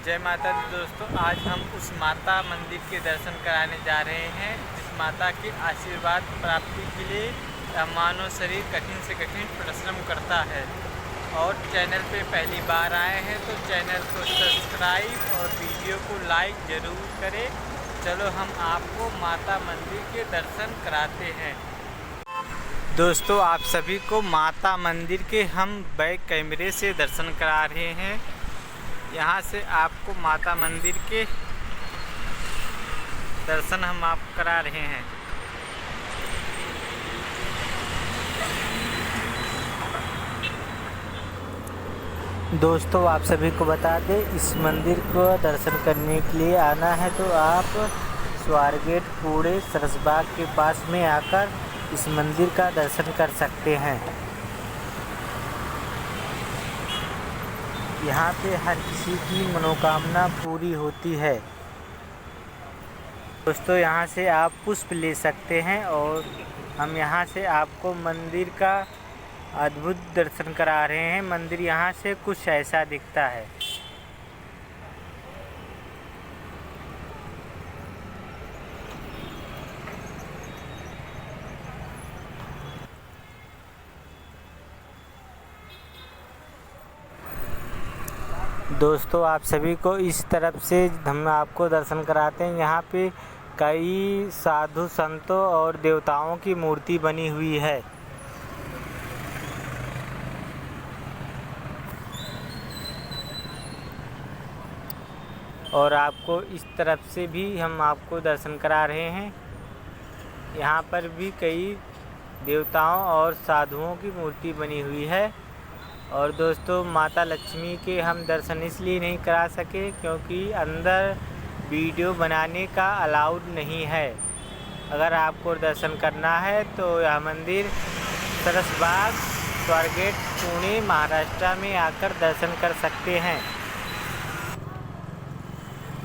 जय माता दी दोस्तों, आज हम उस माता मंदिर के दर्शन कराने जा रहे हैं जिस माता के आशीर्वाद प्राप्ति के लिए मानव शरीर कठिन से कठिन परिश्रम करता है। और चैनल पे पहली बार आए हैं तो चैनल को सब्सक्राइब और वीडियो को लाइक ज़रूर करें। चलो हम आपको माता मंदिर के दर्शन कराते हैं। दोस्तों, आप सभी को माता मंदिर के हम बैक कैमरे से दर्शन करा रहे हैं। यहाँ से आपको माता मंदिर के दर्शन हम आपको करा रहे हैं। दोस्तों, आप सभी को बता दें, इस मंदिर को दर्शन करने के लिए आना है तो आप स्वारगेट पुणे सरसबाग के पास में आकर इस मंदिर का दर्शन कर सकते हैं। यहाँ पे हर किसी की मनोकामना पूरी होती है। दोस्तों, यहाँ से आप पुष्प ले सकते हैं और हम यहाँ से आपको मंदिर का अद्भुत दर्शन करा रहे हैं। मंदिर यहाँ से कुछ ऐसा दिखता है। दोस्तों, आप सभी को इस तरफ से हम आपको दर्शन कराते हैं। यहाँ पे कई साधु संतों और देवताओं की मूर्ति बनी हुई है। और आपको इस तरफ से भी हम आपको दर्शन करा रहे हैं। यहाँ पर भी कई देवताओं और साधुओं की मूर्ति बनी हुई है। और दोस्तों, माता लक्ष्मी के हम दर्शन इसलिए नहीं करा सके क्योंकि अंदर वीडियो बनाने का अलाउड नहीं है। अगर आपको दर्शन करना है तो यह मंदिर सरसबाग स्वारगेट पुणे महाराष्ट्र में आकर दर्शन कर सकते हैं।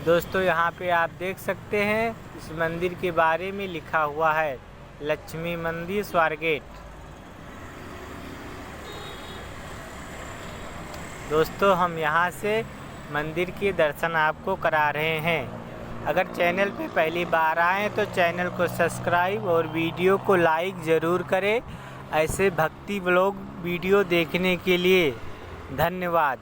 दोस्तों, यहाँ पे आप देख सकते हैं इस मंदिर के बारे में लिखा हुआ है, लक्ष्मी मंदिर स्वारगेट। दोस्तों, हम यहाँ से मंदिर के दर्शन आपको करा रहे हैं। अगर चैनल पे पहली बार आएँ तो चैनल को सब्सक्राइब और वीडियो को लाइक ज़रूर करें। ऐसे भक्ति व्लॉग वीडियो देखने के लिए धन्यवाद।